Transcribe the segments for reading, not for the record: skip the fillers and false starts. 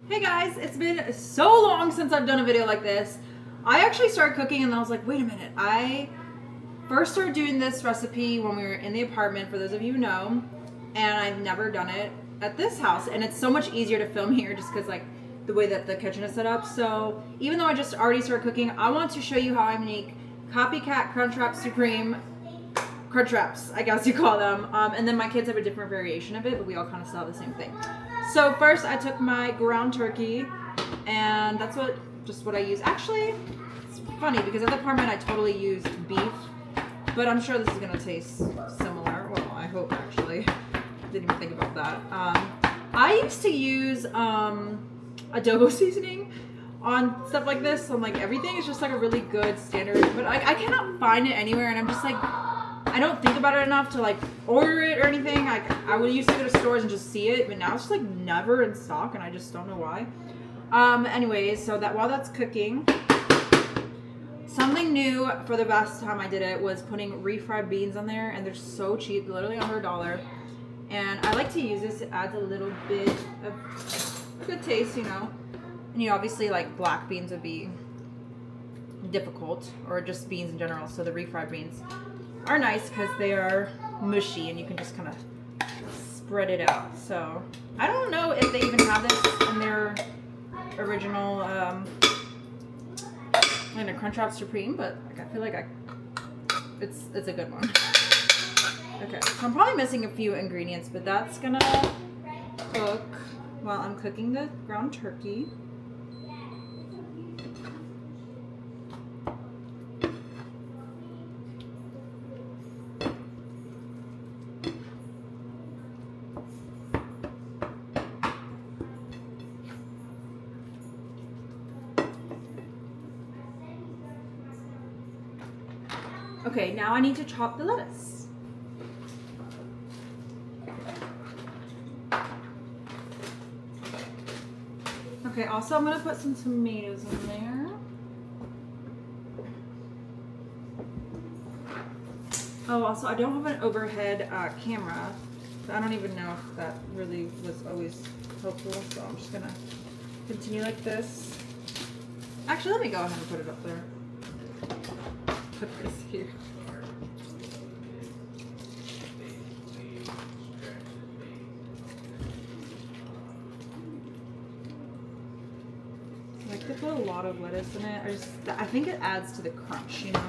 Hey guys, it's been so long since I've done a video like this. I actually started cooking and then I was like, wait a minute. I first started doing this recipe when we were in the apartment, for those of you who know, and I've never done it at this house. And it's so much easier to film here just because like the way that the kitchen is set up. So even though I just already started cooking, I want to show you how I make copycat Crunchwrap Supreme Crunchwraps, I guess you call them. And then my kids have a different variation of it, but we all kind of still have the same thing. So first I took my ground turkey, and that's what I use. Actually, it's funny because at the apartment I totally used beef, but I'm sure this is gonna taste similar. Well, I hope actually. Didn't even think about that. I used to use adobo seasoning on stuff like this. So like everything is just like a really good standard, but I cannot find it anywhere, and I'm just like, I don't think about it enough to like order it or anything. I would used to go to stores and just see it, but now it's just like never in stock, and I just don't know why. Anyways, so that while that's cooking, something new for the best time I did it was putting refried beans on there, and they're so cheap, literally under $1. And I like to use this. It adds a little bit of good taste, you know. And you know, obviously like black beans would be difficult, or just beans in general. So the refried beans are nice because they are mushy and you can just kind of spread it out. So I don't know if they even have this in their original in a Crunchwrap Supreme, but like, I feel like it's a good one. Okay, so I'm probably missing a few ingredients, but that's gonna cook while I'm cooking the ground turkey. Okay, now I need to chop the lettuce. Okay, also I'm gonna put some tomatoes in there. Oh, also I don't have an overhead camera, so I don't even know if that really was always helpful, so I'm just gonna continue like this. Actually, let me go ahead and put it up there. Put this here. I like to put a lot of lettuce in it. I think it adds to the crunch, you know.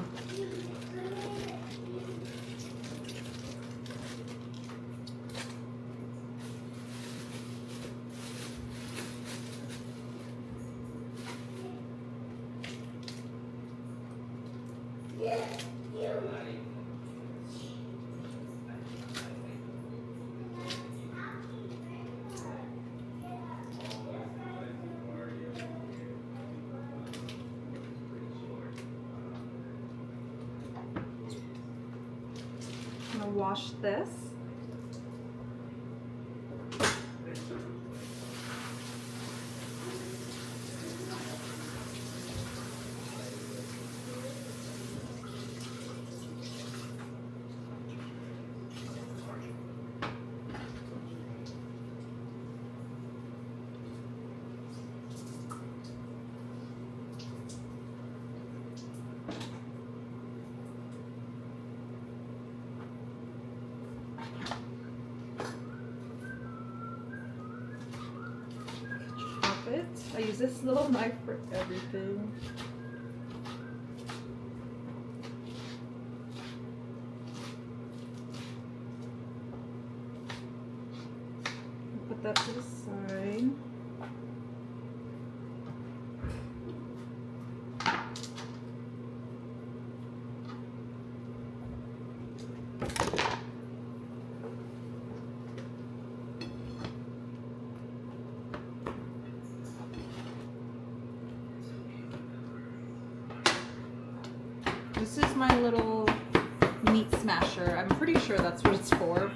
I'm gonna wash this. I use this little knife for everything. Put that to the side. This is my little meat smasher. I'm pretty sure that's what it's for.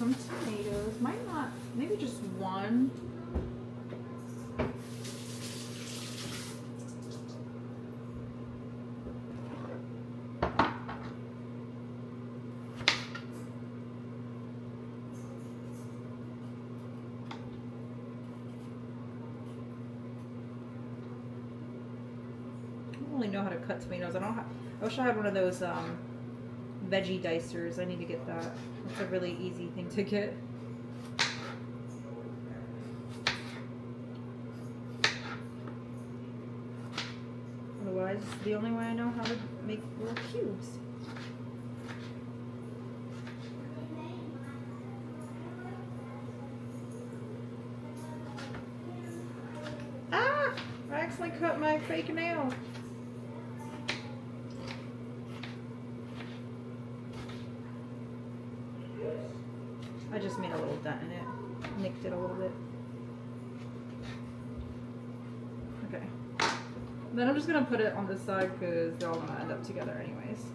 some tomatoes. Might not, maybe just one. I don't really know how to cut tomatoes. I wish I had one of those veggie dicers. I need to get that. It's a really easy thing to get. Otherwise, it's the only way I know how to make little cubes. Ah! I accidentally cut my fake nail. I just made a little dent in it. Nicked it a little bit. Okay. Then I'm just gonna put it on this side because they're all gonna end up together anyways.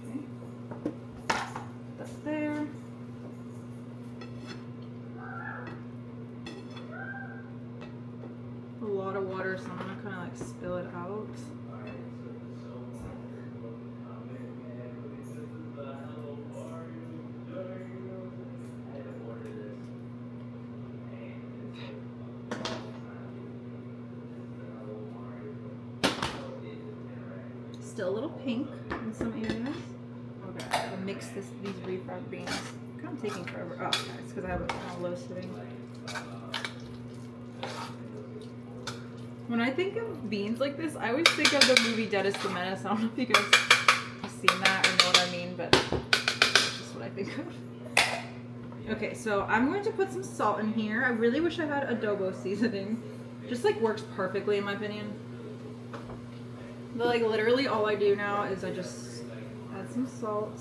Okay. That's there. A lot of water, so I'm gonna kind of like spill it out. Still a little pink in some areas. Okay, I'll mix these refried beans. Kind of taking forever. Oh, okay, it's because I have it on low sitting. When I think of beans like this, I always think of the movie Dennis the Menace. I don't know if you guys have seen that or know what I mean, but that's just what I think of. Okay, so I'm going to put some salt in here. I really wish I had adobo seasoning. Just like works perfectly in my opinion. But like literally all I do now is I just add some salt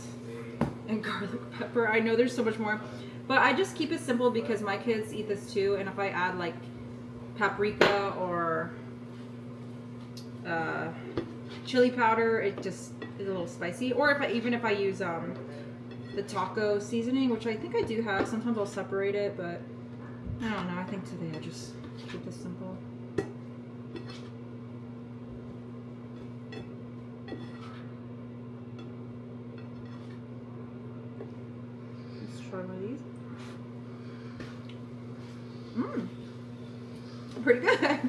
and garlic pepper. I know there's so much more, but I just keep it simple because my kids eat this too. And if I add like paprika or chili powder, it just is a little spicy. Or even if I use the taco seasoning, which I think I do have. Sometimes I'll separate it, but I don't know. I think today I just keep this simple. Try one of these. Pretty good.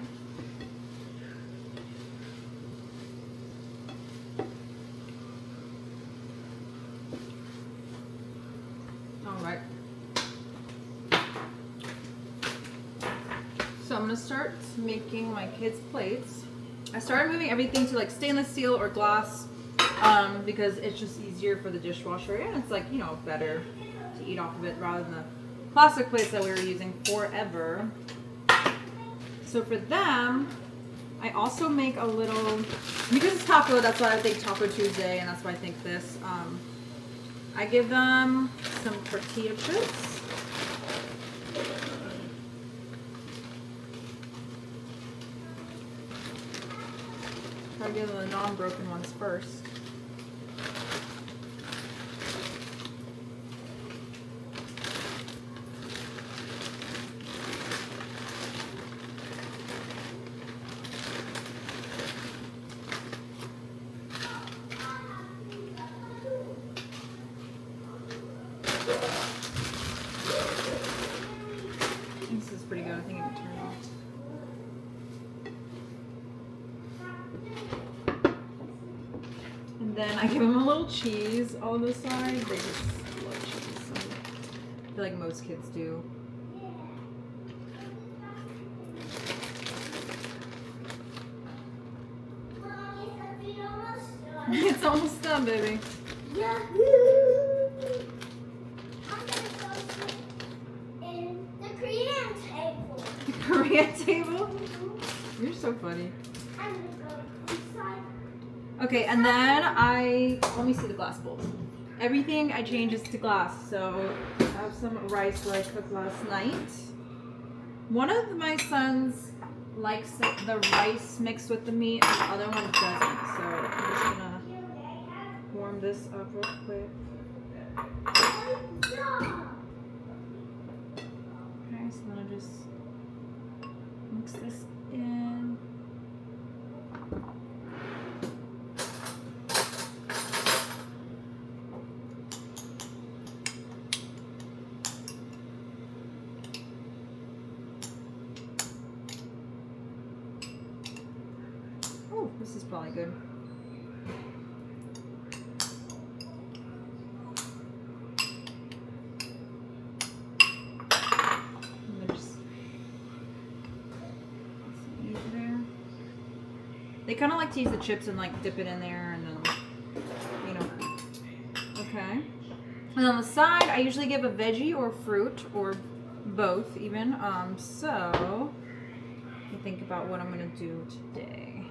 All right. So I'm gonna start making my kids' plates. I started moving everything to like stainless steel or glass because it's just easier for the dishwasher and it's like, you know, better to eat off of it rather than the plastic plates that we were using forever. So for them, I also make a little, because it's taco, that's why I think Taco Tuesday, and that's why I think this. I give them some tortilla chips. Try to give them the non-broken ones first. This is pretty good. I think it can turn off. And then I give them a little cheese on the side. They just love cheese. So I feel like most kids do. It's almost done, baby. Yeah. I'm gonna go sit in the Korean table. The Korean table? You're so funny. I'm gonna go inside. Okay, and then let me see the glass bowls. Everything I change is to glass. So I have some rice that I cooked last night. One of my sons likes the rice mixed with the meat, and the other one doesn't. So I'm just gonna warm this up real quick. Okay, so then I just mix this in. Oh, this is probably good. They kind of like to use the chips and like dip it in there and then, you know. Okay. And on the side, I usually give a veggie or fruit or both even. So let me think about what I'm gonna do today.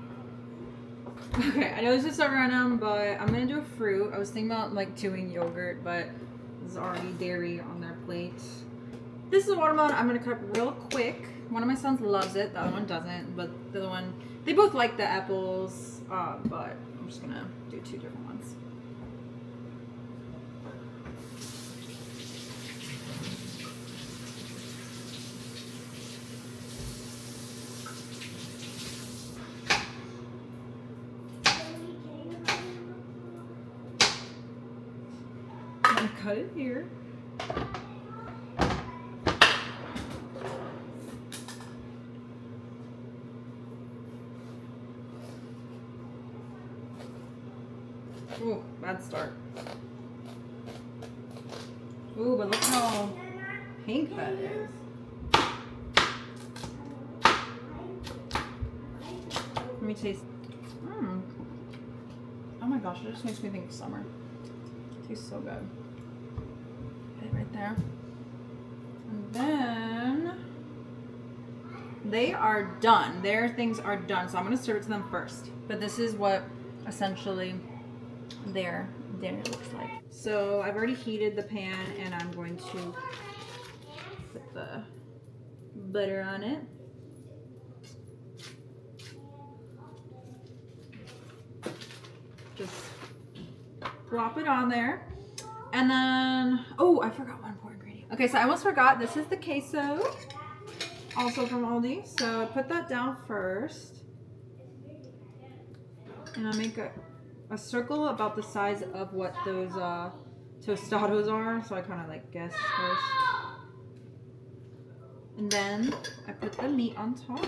Okay, I know this is so random, but I'm gonna do a fruit. I was thinking about like doing yogurt, but there's already dairy on their plate. This is a watermelon I'm gonna cut real quick. One of my sons loves it, the other one doesn't, but the other one, they both like the apples, but I'm just gonna do two different ones. I'm gonna cut it here. Ooh, bad start. Ooh, but look how pink that is. Let me taste. Oh my gosh, it just makes me think of summer. It tastes so good. Put it right there. And then they are done. Their things are done. So I'm gonna serve it to them first. But this is what essentially their dinner looks like. So I've already heated the pan and I'm going to put the butter on it. Just plop it on there. And then, oh, I forgot one more ingredient. Okay, so I almost forgot. This is the queso, also from Aldi. So I put that down first. And I'll make a circle about the size of what those tostados are. So I kind of like guess first. And then I put the meat on top.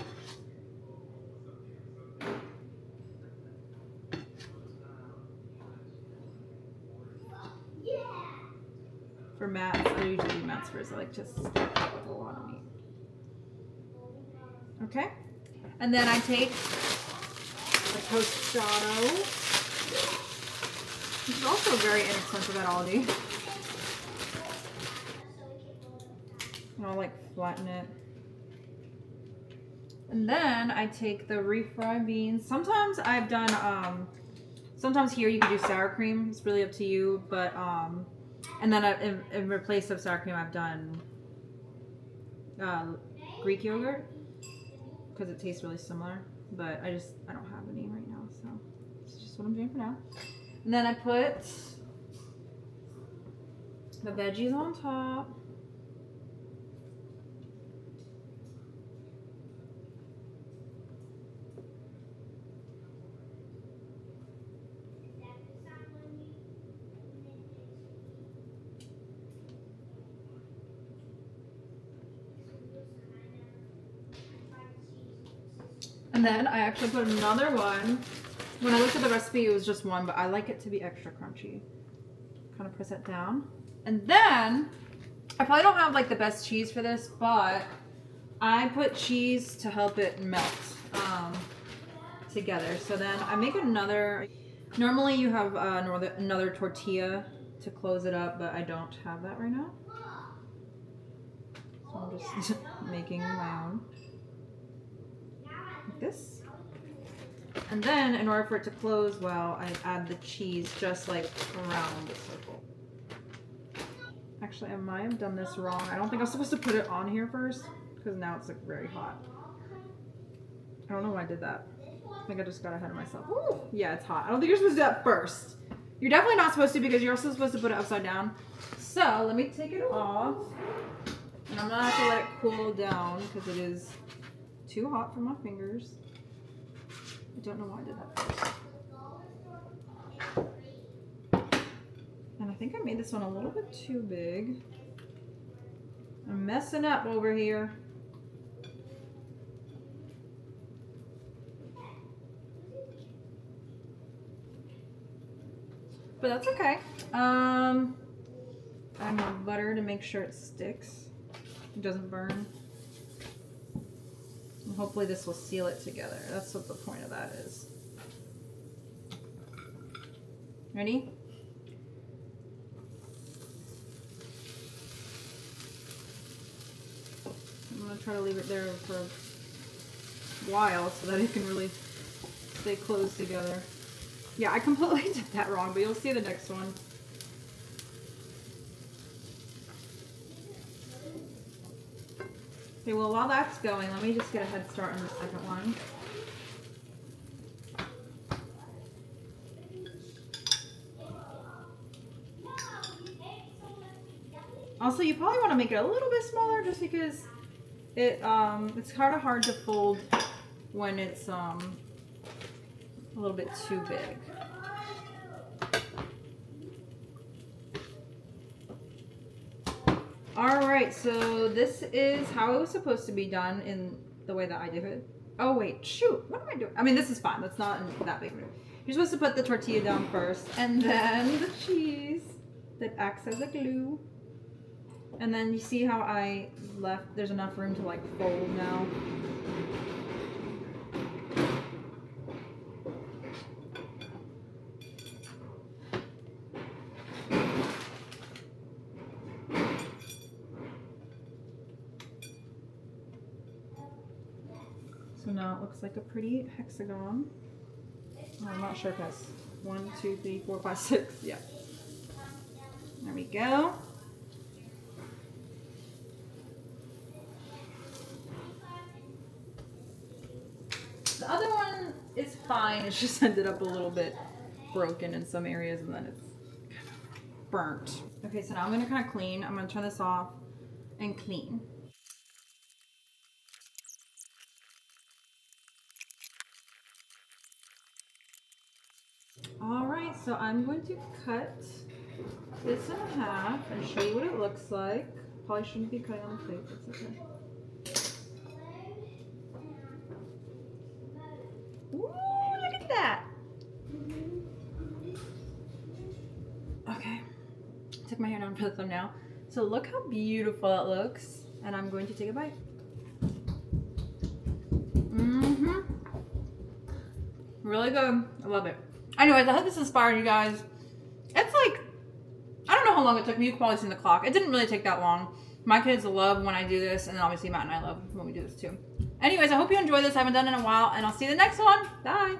For mats, I usually do mats first. I like to start with a lot of meat. Okay? And then I take the tostado. This is also very inexpensive at Aldi. And I'll like flatten it. And then I take the refried beans. Sometimes I've done, sometimes here you can do sour cream. It's really up to you. But, and then in replace of sour cream, I've done Greek yogurt because it tastes really similar. But I don't have any right now, so it's just what I'm doing for now. And then I put the veggies on top. And then I actually put another one. When I looked at the recipe, it was just one, but I like it to be extra crunchy. Kind of press it down. And then, I probably don't have like the best cheese for this, but I put cheese to help it melt together. So then I make another, normally you have another tortilla to close it up, but I don't have that right now. So I'm just making my own. Like this. And then in order for it to close well, I add the cheese just like around the circle. Actually, I might have done this wrong. I don't think I was supposed to put it on here first because now it's like very hot. I don't know why I did that. I think I just got ahead of myself. Ooh, yeah, it's hot. I don't think you're supposed to do that first. You're definitely not supposed to because you're also supposed to put it upside down. So let me take it off. And I'm gonna have to let it cool down because it is too hot for my fingers. I don't know why I did that first. And I think I made this one a little bit too big. I'm messing up over here. But that's okay. I'm gonna butter to make sure it sticks. It doesn't burn. And hopefully this will seal it together. That's what the point of that is. Ready? I'm gonna try to leave it there for a while so that it can really stay closed together. Yeah, I completely did that wrong, but you'll see the next one. Okay, well while that's going, let me just get a head start on the second one. Also, you probably want to make it a little bit smaller just because it's kind of hard to fold when it's a little bit too big. Alright, so this is how it was supposed to be done in the way that I did it. Oh wait, shoot, what am I doing? I mean, this is fine, that's not that big of a deal. You're supposed to put the tortilla down first, and then the cheese that acts as a glue. And then you see how I left, there's enough room to like fold now. So now it looks like a pretty hexagon. Oh, I'm not sure if that's 1, 2, 3, 4, 5, 6. Yeah. There we go. The other one is fine. It's just ended up a little bit broken in some areas and then it's kind of burnt. Okay, so now I'm going to kind of clean. I'm going to turn this off and clean. Alright, so I'm going to cut this in half and show you what it looks like. Probably shouldn't be cutting on the plate, that's okay. Ooh, look at that! Okay, took my hair down for the thumbnail. So look how beautiful it looks, and I'm going to take a bite. Really good. I love it. Anyways, I hope this inspired you guys. It's like, I don't know how long it took me. You've probably seen the clock. It didn't really take that long. My kids love when I do this, and then obviously Matt and I love when we do this too. Anyways, I hope you enjoyed this. I haven't done it in a while, and I'll see you in the next one. Bye.